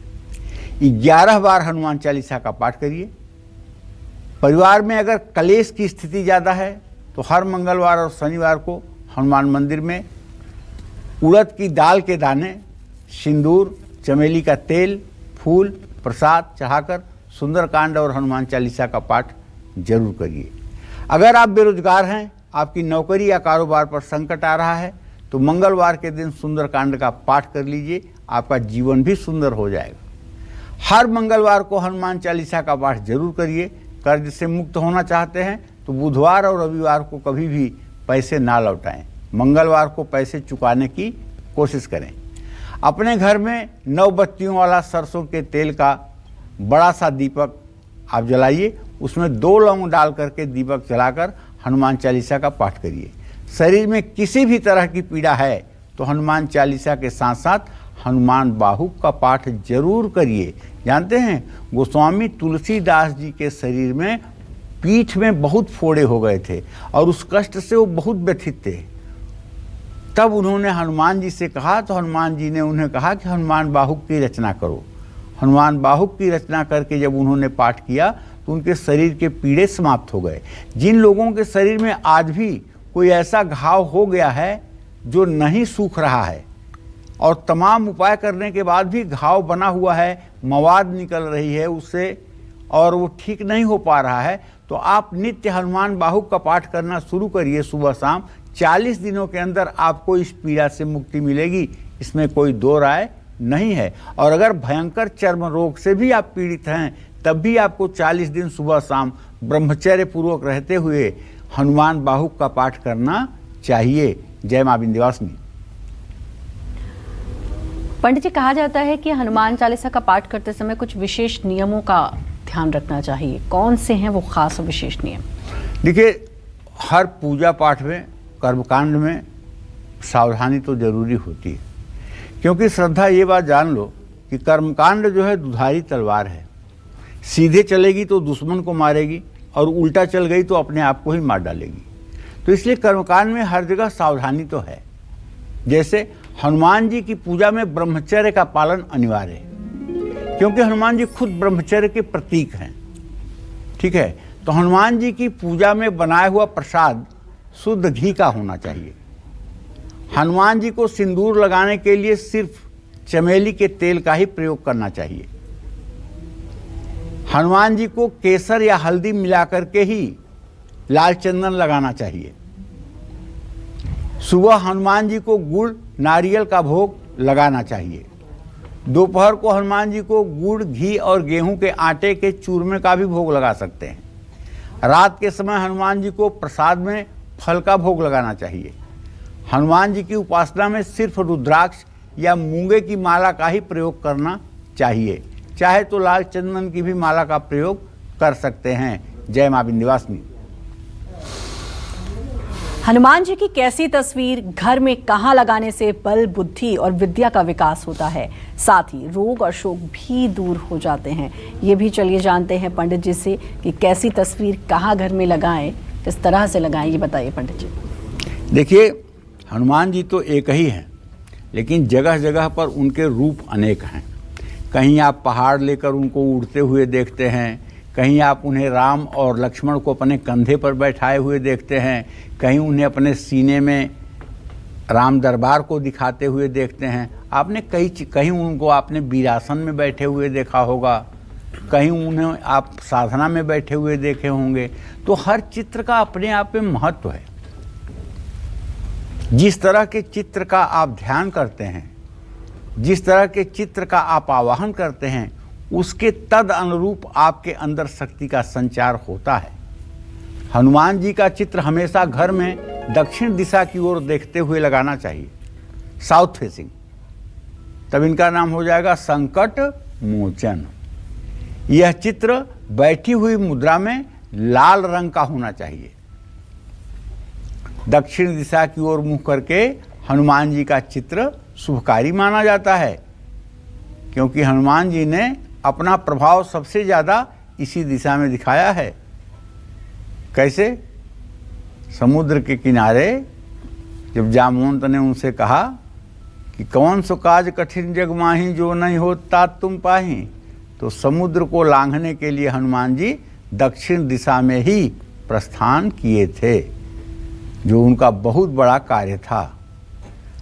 11 बार हनुमान चालीसा का पाठ करिए। परिवार में अगर कलेश की स्थिति ज़्यादा है तो हर मंगलवार और शनिवार को हनुमान मंदिर में उड़द की दाल के दाने, सिंदूर, चमेली का तेल, फूल, प्रसाद चढ़ाकर सुंदरकांड और हनुमान चालीसा का पाठ जरूर करिए। अगर आप बेरोजगार हैं, आपकी नौकरी या कारोबार पर संकट आ रहा है, तो मंगलवार के दिन सुंदरकांड का पाठ कर लीजिए, आपका जीवन भी सुंदर हो जाएगा। हर मंगलवार को हनुमान चालीसा का पाठ जरूर करिए। कर्ज से मुक्त होना चाहते हैं तो बुधवार और रविवार को कभी भी पैसे ना लौटाएं। मंगलवार को पैसे चुकाने की कोशिश करें। अपने घर में 9 बत्तियों वाला सरसों के तेल का बड़ा सा दीपक आप जलाइए, उसमें 2 लौंग डाल करके दीपक जलाकर हनुमान चालीसा का पाठ करिए। शरीर में किसी भी तरह की पीड़ा है तो हनुमान चालीसा के साथ साथ हनुमान बाहुक का पाठ जरूर करिए। जानते हैं, गोस्वामी तुलसीदास जी के शरीर में पीठ में बहुत फोड़े हो गए थे और उस कष्ट से वो बहुत व्यथित थे। तब उन्होंने हनुमान जी से कहा तो हनुमान जी ने उन्हें कहा कि हनुमान बाहुक की रचना करो। हनुमान बाहुक की रचना करके जब उन्होंने पाठ किया तो उनके शरीर के पीड़े समाप्त हो गए। जिन लोगों के शरीर में आज भी कोई ऐसा घाव हो गया है जो नहीं सूख रहा है और तमाम उपाय करने के बाद भी घाव बना हुआ है, मवाद निकल रही है उससे और वो ठीक नहीं हो पा रहा है, तो आप नित्य हनुमान बाहुक का पाठ करना शुरू करिए सुबह शाम। 40 दिनों के अंदर आपको इस पीड़ा से मुक्ति मिलेगी, इसमें कोई दो राय नहीं है। और अगर भयंकर चर्म रोग से भी आप पीड़ित हैं तब भी आपको 40 दिन सुबह शाम ब्रह्मचर्य पूर्वक रहते हुए हनुमान बाहुक का पाठ करना चाहिए। जय मां विंध्यवासिनी। पंडित जी, कहा जाता है कि हनुमान चालीसा का पाठ करते समय कुछ विशेष नियमों का ध्यान रखना चाहिए। कौन से हैं वो खास और विशेष नियम? देखिए, हर पूजा पाठ में, कर्मकांड में सावधानी तो जरूरी होती है, क्योंकि श्रद्धा ये बात जान लो कि कर्मकांड जो है दुधारी तलवार है। सीधे चलेगी तो दुश्मन को मारेगी और उल्टा चल गई तो अपने आप को ही मार डालेगी। तो इसलिए कर्मकांड में हर जगह सावधानी तो है। जैसे हनुमान जी की पूजा में ब्रह्मचर्य का पालन अनिवार्य है, क्योंकि हनुमान जी खुद ब्रह्मचर्य के प्रतीक हैं। ठीक है, तो हनुमान जी की पूजा में बनाया हुआ प्रसाद शुद्ध घी का होना चाहिए। हनुमान जी को सिंदूर लगाने के लिए सिर्फ चमेली के तेल का ही प्रयोग करना चाहिए। हनुमान जी को केसर या हल्दी मिलाकर के ही लाल चंदन लगाना चाहिए। सुबह हनुमान जी को गुड़, नारियल का भोग लगाना चाहिए। दोपहर को हनुमान जी को गुड़, घी और गेहूं के आटे के चूरमे का भी भोग लगा सकते हैं। रात के समय हनुमान जी को प्रसाद में फल का भोग लगाना चाहिए। हनुमान जी की उपासना में सिर्फ रुद्राक्ष या मूंगे की माला का ही प्रयोग करना चाहिए। चाहे तो लाल चंदन की भी माला का प्रयोग कर सकते हैं। जय मां विंध्यवासिनी। हनुमान जी की कैसी तस्वीर घर में कहां लगाने से बल, बुद्धि और विद्या का विकास होता है, साथ ही रोग और शोक भी दूर हो जाते हैं। ये भी चलिए जानते हैं पंडित जी से कि कैसी तस्वीर कहां घर में लगाएं, किस तरह से लगाएं, ये बताइए पंडित जी। देखिए, हनुमान जी तो एक ही हैं, लेकिन जगह जगह पर उनके रूप अनेक हैं। कहीं आप पहाड़ लेकर उनको उड़ते हुए देखते हैं, कहीं आप उन्हें राम और लक्ष्मण को अपने कंधे पर बैठाए हुए देखते हैं, कहीं उन्हें अपने सीने में राम दरबार को दिखाते हुए देखते हैं। आपने कहीं उनको आपने वीरासन में बैठे हुए देखा होगा, कहीं उन्हें आप साधना में बैठे हुए देखे होंगे। तो हर चित्र का अपने आप में महत्व है। जिस तरह के चित्र का आप ध्यान करते हैं, जिस तरह के चित्र का आप आवाहन करते हैं, उसके तद अनुरूप आपके अंदर शक्ति का संचार होता है। हनुमान जी का चित्र हमेशा घर में दक्षिण दिशा की ओर देखते हुए लगाना चाहिए, साउथ फेसिंग। तब इनका नाम हो जाएगा संकट मोचन। यह चित्र बैठी हुई मुद्रा में लाल रंग का होना चाहिए। दक्षिण दिशा की ओर मुंह करके हनुमान जी का चित्र शुभकारी माना जाता है, क्योंकि हनुमान जी ने अपना प्रभाव सबसे ज़्यादा इसी दिशा में दिखाया है। कैसे? समुद्र के किनारे जब जामवंत ने उनसे कहा कि कौन सो काज कठिन जग माही जो नहीं हो तात तुम पाही, तो समुद्र को लांघने के लिए हनुमान जी दक्षिण दिशा में ही प्रस्थान किए थे, जो उनका बहुत बड़ा कार्य था।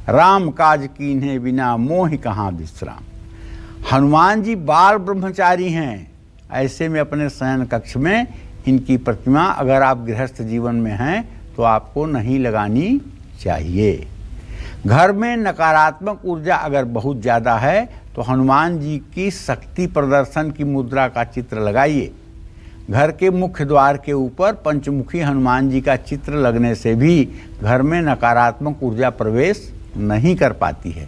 राम काज कीन्हे बिना मोहि कहाँ विश्राम। हनुमान जी बाल ब्रह्मचारी हैं, ऐसे में अपने शयन कक्ष में इनकी प्रतिमा अगर आप गृहस्थ जीवन में हैं तो आपको नहीं लगानी चाहिए। घर में नकारात्मक ऊर्जा अगर बहुत ज़्यादा है तो हनुमान जी की शक्ति प्रदर्शन की मुद्रा का चित्र लगाइए। घर के मुख्य द्वार के ऊपर पंचमुखी हनुमान जी का चित्र लगने से भी घर में नकारात्मक ऊर्जा प्रवेश नहीं कर पाती है।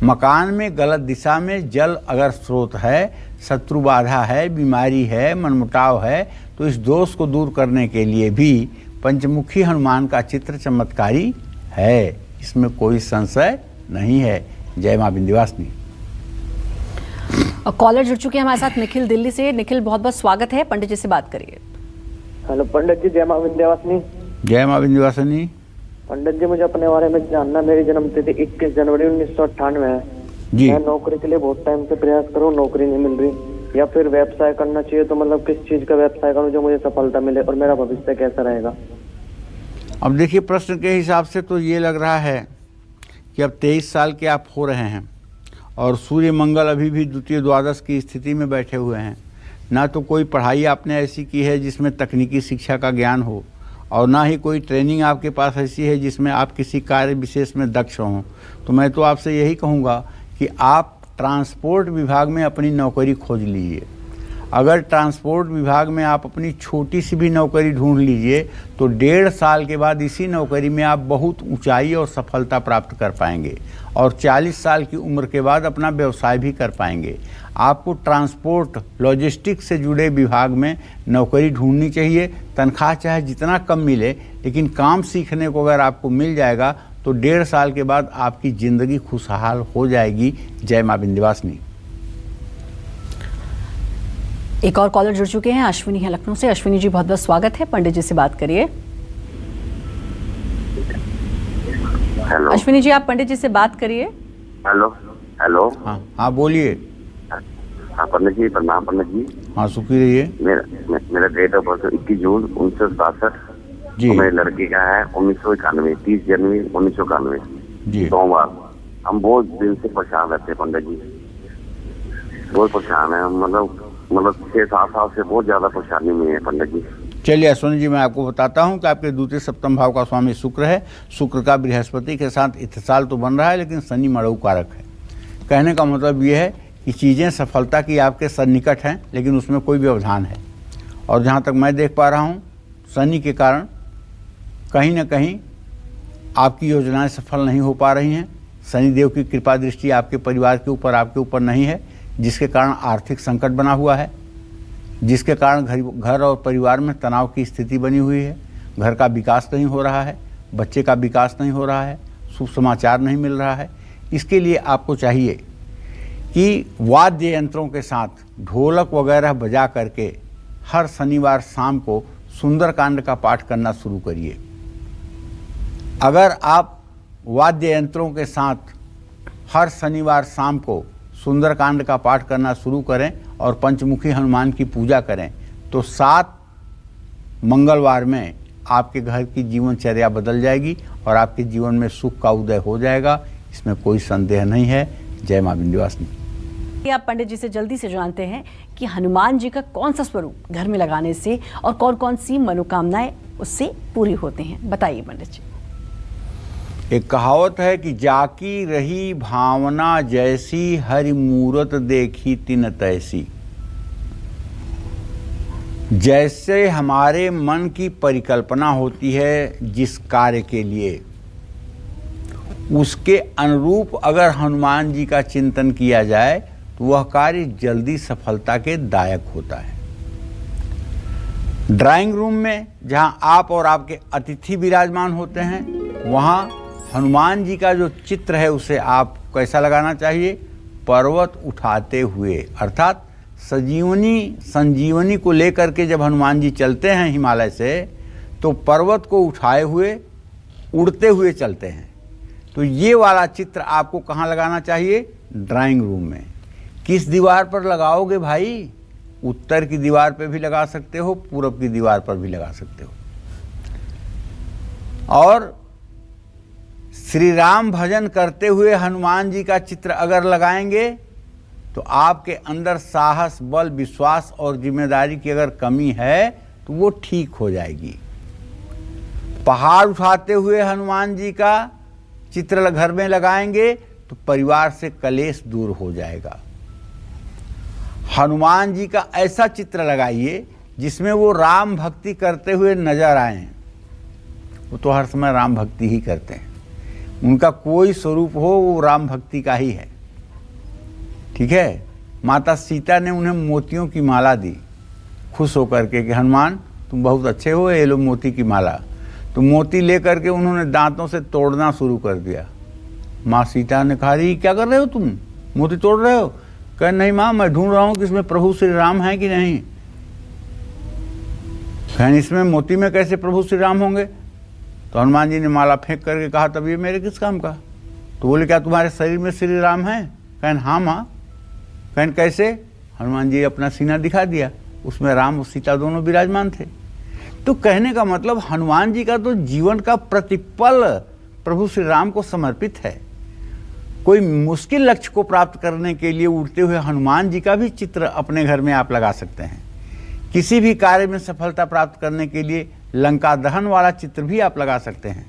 मकान में गलत दिशा में जल अगर स्रोत है, शत्रु बाधा है, बीमारी है, मनमुटाव है, तो इस दोष को दूर करने के लिए भी पंचमुखी हनुमान का चित्र चमत्कारी है, इसमें कोई संशय नहीं है। जय मां विंध्यवासिनी। कॉलर जुड़ चुके हैं हमारे साथ निखिल दिल्ली से। निखिल, बहुत बहुत स्वागत है, पंडित जी से बात करिए। हेलो पंडित जी, जय मां विंध्यवासिनी। जय मां विंध्यवासिनी। पंडित जी, मुझे अपने बारे में जानना। मेरी जन्म तिथि 21 जनवरी 1998 है जी। मैं नौकरी के लिए बहुत टाइम से प्रयास करूं, नौकरी नहीं मिल रही, या फिर व्यवसाय करना चाहिए, तो मतलब किस चीज का व्यवसाय करूं जो मुझे सफलता मिले, और मेरा भविष्य कैसा रहेगा? अब देखिए, प्रश्न के हिसाब से तो ये लग रहा है कि अब 23 साल के आप हो रहे हैं और सूर्य मंगल अभी भी द्वितीय द्वादश की स्थिति में बैठे हुए हैं। ना तो कोई पढ़ाई आपने ऐसी की है जिसमें तकनीकी शिक्षा का ज्ञान हो, और ना ही कोई ट्रेनिंग आपके पास ऐसी है जिसमें आप किसी कार्य विशेष में दक्ष हों। तो मैं तो आपसे यही कहूँगा कि आप ट्रांसपोर्ट विभाग में अपनी नौकरी खोज लीजिए। अगर ट्रांसपोर्ट विभाग में आप अपनी छोटी सी भी नौकरी ढूंढ लीजिए तो 1.5 साल के बाद इसी नौकरी में आप बहुत ऊंचाई और सफलता प्राप्त कर पाएंगे, और 40 साल की उम्र के बाद अपना व्यवसाय भी कर पाएंगे। आपको ट्रांसपोर्ट लॉजिस्टिक्स से जुड़े विभाग में नौकरी ढूंढनी चाहिए। तनख्वाह चाहे जितना कम मिले, लेकिन काम सीखने को अगर आपको मिल जाएगा तो 1.5 साल के बाद आपकी ज़िंदगी खुशहाल हो जाएगी। जय मां विंध्यवासिनी। एक और कॉलर जुड़ चुके हैं, अश्विनी है लखनऊ से। अश्विनी जी, बहुत बहुत स्वागत है, पंडित जी से बात करिए। हेलो अश्विनी जी, आप पंडित जी से बात करिए। Hello hello. हाँ बोलिए। हाँ पंडित जी, प्रणाम पंडित जी। हाँ, सुखी रहिए। मेरा डेट ऑफ बर्थ 21 जून 1967 जी। मेरे लड़की का है 1991, 30 जनवरी 1991 जी। सोमवार। हम बहुत दिन से परेशान रहते हैं पंडित जी, बहुत परेशान है। मतलब 6-7 साल से बहुत ज्यादा परेशानी में है पंडित जी। चलिए अश्विनी जी, मैं आपको बताता हूं कि आपके द्वितीय सप्तम भाव का स्वामी शुक्र है। शुक्र का बृहस्पति के साथ इत्तेसाल तो बन रहा है, लेकिन शनि मड़ऊ कारक है। कहने का मतलब ये है कि चीज़ें सफलता की आपके सन्निकट हैं, लेकिन उसमें कोई व्यवधान है। और जहाँ तक मैं देख पा रहा हूँ, शनि के कारण कहीं ना कहीं आपकी योजनाएं सफल नहीं हो पा रही हैं। शनिदेव की कृपा दृष्टि आपके परिवार के ऊपर, आपके ऊपर नहीं है, जिसके कारण आर्थिक संकट बना हुआ है, जिसके कारण घर और परिवार में तनाव की स्थिति बनी हुई है। घर का विकास नहीं हो रहा है, बच्चे का विकास नहीं हो रहा है, शुभ समाचार नहीं मिल रहा है। इसके लिए आपको चाहिए कि वाद्य यंत्रों के साथ ढोलक वगैरह बजा करके हर शनिवार शाम को सुंदरकांड का पाठ करना शुरू करिए। अगर आप वाद्य यंत्रों के साथ हर शनिवार शाम को सुंदरकांड का पाठ करना शुरू करें और पंचमुखी हनुमान की पूजा करें तो 7 मंगलवार में आपके घर की जीवनचर्या बदल जाएगी और आपके जीवन में सुख का उदय हो जाएगा। इसमें कोई संदेह नहीं है। जय मां विंध्यवासिनी। आप पंडित जी से जल्दी से जानते हैं कि हनुमान जी का कौन सा स्वरूप घर में लगाने से और कौन कौन सी मनोकामनाएं उससे पूरी होती हैं, बताइए पंडित जी। एक कहावत है कि जाकी रही भावना जैसी, हरि मूरत देखी तिन तैसी। जैसे हमारे मन की परिकल्पना होती है जिस कार्य के लिए, उसके अनुरूप अगर हनुमान जी का चिंतन किया जाए तो वह कार्य जल्दी सफलता के दायक होता है। ड्राइंग रूम में जहां आप और आपके अतिथि विराजमान होते हैं, वहां हनुमान जी का जो चित्र है उसे आप कैसा लगाना चाहिए? पर्वत उठाते हुए, अर्थात संजीवनी को लेकर के जब हनुमान जी चलते हैं हिमालय से, तो पर्वत को उठाए हुए उड़ते हुए चलते हैं। तो ये वाला चित्र आपको कहाँ लगाना चाहिए? ड्राइंग रूम में। किस दीवार पर लगाओगे भाई? उत्तर की दीवार पर भी लगा सकते हो, पूरब की दीवार पर भी लगा सकते हो। और श्री राम भजन करते हुए हनुमान जी का चित्र अगर लगाएंगे तो आपके अंदर साहस, बल, विश्वास और जिम्मेदारी की अगर कमी है तो वो ठीक हो जाएगी। पहाड़ उठाते हुए हनुमान जी का चित्र घर में लगाएंगे तो परिवार से कलेश दूर हो जाएगा। हनुमान जी का ऐसा चित्र लगाइए जिसमें वो राम भक्ति करते हुए नजर आए। वो तो हर समय राम भक्ति ही करते हैं, उनका कोई स्वरूप हो वो राम भक्ति का ही है। ठीक है। माता सीता ने उन्हें मोतियों की माला दी, खुश होकर के कि हनुमान तुम बहुत अच्छे हो, ये लो मोती की माला। तो मोती लेकर के उन्होंने दांतों से तोड़ना शुरू कर दिया। माँ सीता ने कहा, ये क्या कर रहे हो तुम, मोती तोड़ रहे हो? कहे नहीं माँ, मैं ढूंढ रहा हूं कि इसमें प्रभु श्री राम है कि नहीं। कहें इसमें मोती में कैसे प्रभु श्री राम होंगे? तो हनुमान जी ने माला फेंक करके कहा, तब ये मेरे किस काम का? तो बोले, क्या तुम्हारे शरीर में श्री राम है? कहन हाँ माँ। कहन कैसे? हनुमान जी अपना सीना दिखा दिया, उसमें राम और सीता दोनों विराजमान थे। तो कहने का मतलब हनुमान जी का तो जीवन का प्रतिपल प्रभु श्री राम को समर्पित है। कोई मुश्किल लक्ष्य को प्राप्त करने के लिए उड़ते हुए हनुमान जी का भी चित्र अपने घर में आप लगा सकते हैं। किसी भी कार्य में सफलता प्राप्त करने के लिए लंका दहन वाला चित्र भी आप लगा सकते हैं।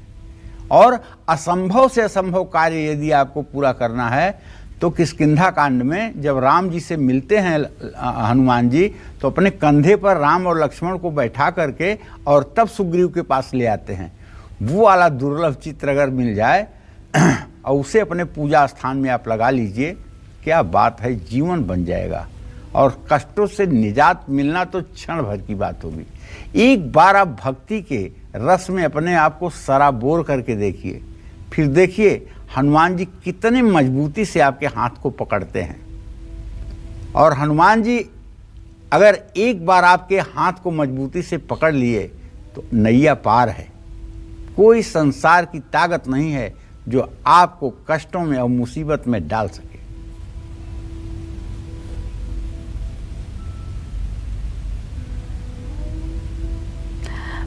और असंभव से असंभव कार्य यदि आपको पूरा करना है तो किष्किंधा कांड में जब राम जी से मिलते हैं हनुमान जी, तो अपने कंधे पर राम और लक्ष्मण को बैठा करके और तब सुग्रीव के पास ले आते हैं। वो वाला दुर्लभ चित्र अगर मिल जाए और उसे अपने पूजा स्थान में आप लगा लीजिए, क्या बात है, जीवन बन जाएगा। और कष्टों से निजात मिलना तो क्षण भर की बात होगी। एक बार आप भक्ति के रस में अपने आप को सराबोर करके देखिए, फिर देखिए हनुमान जी कितने मजबूती से आपके हाथ को पकड़ते हैं। और हनुमान जी अगर एक बार आपके हाथ को मजबूती से पकड़ लिए तो नैया पार है। कोई संसार की ताकत नहीं है जो आपको कष्टों में और मुसीबत में डाल सके।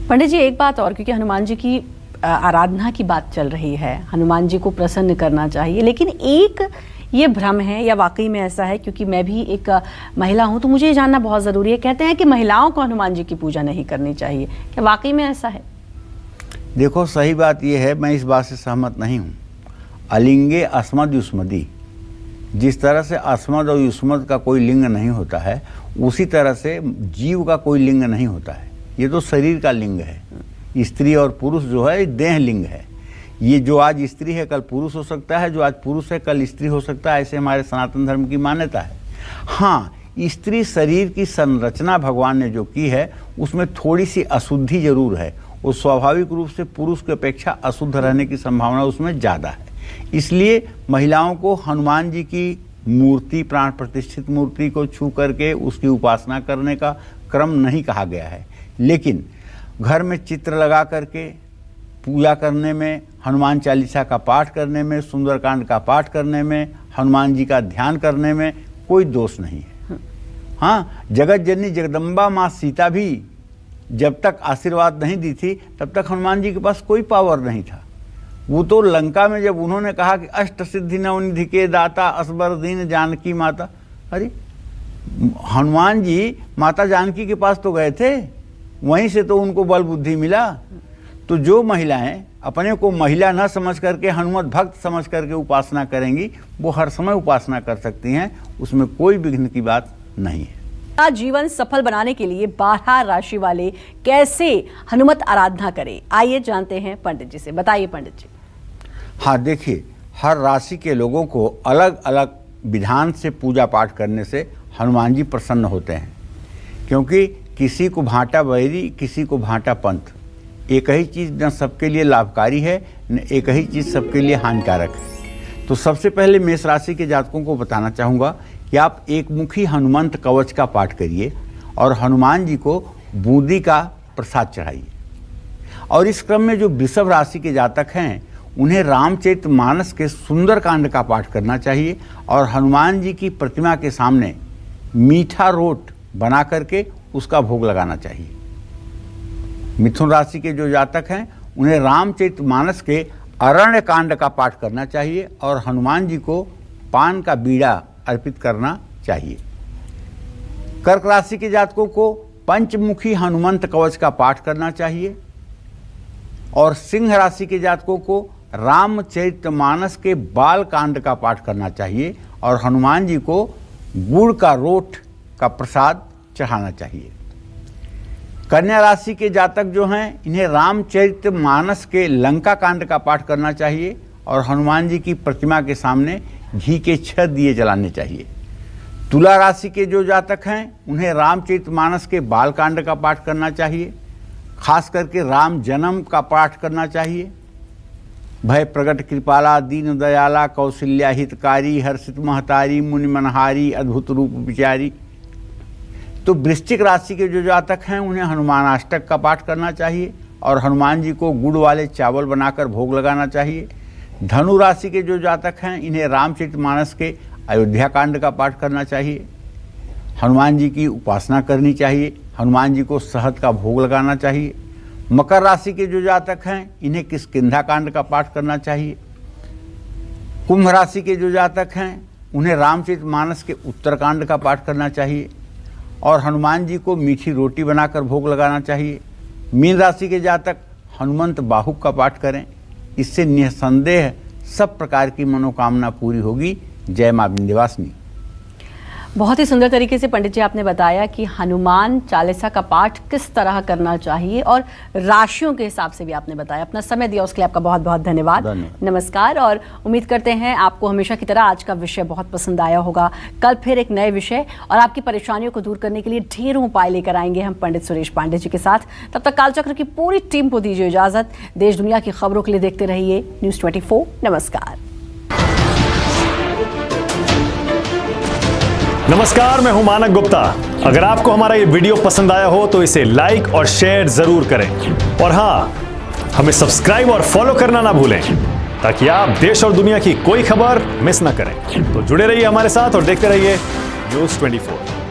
पंडित जी एक बात और, क्योंकि हनुमान जी की आराधना की बात चल रही है, हनुमान जी को प्रसन्न करना चाहिए, लेकिन एक ये भ्रम है या वाकई में ऐसा है, क्योंकि मैं भी एक महिला हूं तो मुझे ये जानना बहुत ज़रूरी है। कहते हैं कि महिलाओं को हनुमान जी की पूजा नहीं करनी चाहिए, क्या वाकई में ऐसा है? देखो सही बात यह है, मैं इस बात से सहमत नहीं हूँ। अलिंगे अस्मद युष्मदी, जिस तरह से अस्मद और युष्मद का कोई लिंग नहीं होता है, उसी तरह से जीव का कोई लिंग नहीं होता है। ये तो शरीर का लिंग है। स्त्री और पुरुष जो है देह लिंग है। ये जो आज स्त्री है कल पुरुष हो सकता है, जो आज पुरुष है कल स्त्री हो सकता है, ऐसे हमारे सनातन धर्म की मान्यता है। हाँ, स्त्री शरीर की संरचना भगवान ने जो की है उसमें थोड़ी सी अशुद्धि जरूर है। वो स्वाभाविक रूप से पुरुष की अपेक्षा अशुद्ध रहने की संभावना उसमें ज़्यादा है। इसलिए महिलाओं को हनुमान जी की मूर्ति, प्राण प्रतिष्ठित मूर्ति को छू करके उसकी उपासना करने का क्रम नहीं कहा गया है। लेकिन घर में चित्र लगा करके पूजा करने में, हनुमान चालीसा का पाठ करने में, सुंदरकांड का पाठ करने में, हनुमान जी का ध्यान करने में कोई दोष नहीं है। हाँ, जगत जननी जगदम्बा माँ सीता भी जब तक आशीर्वाद नहीं दी थी तब तक हनुमान जी के पास कोई पावर नहीं था। वो तो लंका में जब उन्होंने कहा कि अष्ट सिद्धि नवनिधि के दाता असबर दीन जानकी माता, अरे हनुमान जी माता जानकी के पास तो गए थे, वहीं से तो उनको बल बुद्धि मिला। तो जो महिलाएं अपने को महिला न समझ करके हनुमत भक्त समझ करके उपासना करेंगी, वो हर समय उपासना कर सकती हैं, उसमें कोई विघ्न की बात नहीं है। जीवन सफल बनाने के लिए 12 राशि वाले कैसे हनुमत आराधना करें, आइए जानते हैं पंडित जी से। बताइए पंडित जी। हाँ देखिए, हर राशि के लोगों को अलग अलग विधान से पूजा पाठ करने से हनुमान जी प्रसन्न होते हैं, क्योंकि किसी को भांटा बैरी, किसी को भांटा पंथ। एक ही चीज़ न सबके लिए लाभकारी है, न एक ही चीज़ सबके लिए हानिकारक है। तो सबसे पहले मेष राशि के जातकों को बताना चाहूँगा कि कि आप एकमुखी हनुमंत कवच का पाठ करिए और हनुमान जी को बूंदी का प्रसाद चढ़ाइए। और इस क्रम में जो वृषभ राशि के जातक हैं उन्हें रामचरितमानस के सुंदरकांड का पाठ करना चाहिए और हनुमान जी की प्रतिमा के सामने मीठा रोट बना करके उसका भोग लगाना चाहिए। मिथुन राशि के जो जातक हैं उन्हें रामचरितमानस के अरण्य कांड का पाठ करना चाहिए और हनुमान जी को पान का बीड़ा अर्पित करना चाहिए। कर्क राशि के जातकों को पंचमुखी हनुमंत कवच का पाठ करना चाहिए और सिंह राशि के जातकों को रामचरितमानस के बाल कांड का पाठ करना चाहिए और हनुमान जी को गुड़ का रोट का प्रसाद चढ़ाना चाहिए। कन्या राशि के जातक जो हैं इन्हें रामचरितमानस के लंका कांड का पाठ करना चाहिए और हनुमान जी की प्रतिमा के सामने घी के 6 दिए जलाने चाहिए। तुला राशि के जो जातक हैं उन्हें रामचरितमानस के बाल कांड का पाठ करना चाहिए, खास करके राम जन्म का पाठ करना चाहिए। भय प्रगट कृपाला दीन दयाला कौशल्या हितकारी हर्षित महतारी मुनि मनहारी अद्भुत रूप विचारी। तो वृश्चिक राशि के जो जातक हैं उन्हें हनुमानाष्टक का पाठ करना चाहिए और हनुमान जी को गुड़ वाले चावल बनाकर भोग लगाना चाहिए। धनु राशि के जो जातक हैं इन्हें रामचरितमानस के अयोध्या कांड का पाठ करना चाहिए। हनुमान जी की उपासना करनी चाहिए, हनुमान जी को शहद का भोग लगाना चाहिए। मकर राशि के जो जातक हैं इन्हें किष्किंधा कांड का पाठ करना चाहिए। कुंभ राशि के जो जातक हैं उन्हें रामचरितमानस के उत्तरकांड का पाठ करना चाहिए और हनुमान जी को मीठी रोटी बनाकर भोग लगाना चाहिए। मीन राशि के जातक हनुमंत बाहुक का पाठ करें, इससे निसंदेह सब प्रकार की मनोकामना पूरी होगी। जय मां विंध्यवासिनी। बहुत ही सुंदर तरीके से पंडित जी आपने बताया कि हनुमान चालीसा का पाठ किस तरह करना चाहिए और राशियों के हिसाब से भी आपने बताया। अपना समय दिया उसके लिए आपका बहुत बहुत धन्यवाद। नमस्कार। और उम्मीद करते हैं आपको हमेशा की तरह आज का विषय बहुत पसंद आया होगा। कल फिर एक नए विषय और आपकी परेशानियों को दूर करने के लिए ढेरों उपाय लेकर आएंगे हम पंडित सुरेश पांडे जी के साथ। तब तक कालचक्र की पूरी टीम को दीजिए इजाजत। देश दुनिया की खबरों के लिए देखते रहिए न्यूज़ 24। नमस्कार। नमस्कार, मैं हूं मानक गुप्ता। अगर आपको हमारा ये वीडियो पसंद आया हो तो इसे लाइक और शेयर जरूर करें और हाँ, हमें सब्सक्राइब और फॉलो करना ना भूलें ताकि आप देश और दुनिया की कोई खबर मिस ना करें। तो जुड़े रहिए हमारे साथ और देखते रहिए न्यूज़ 24।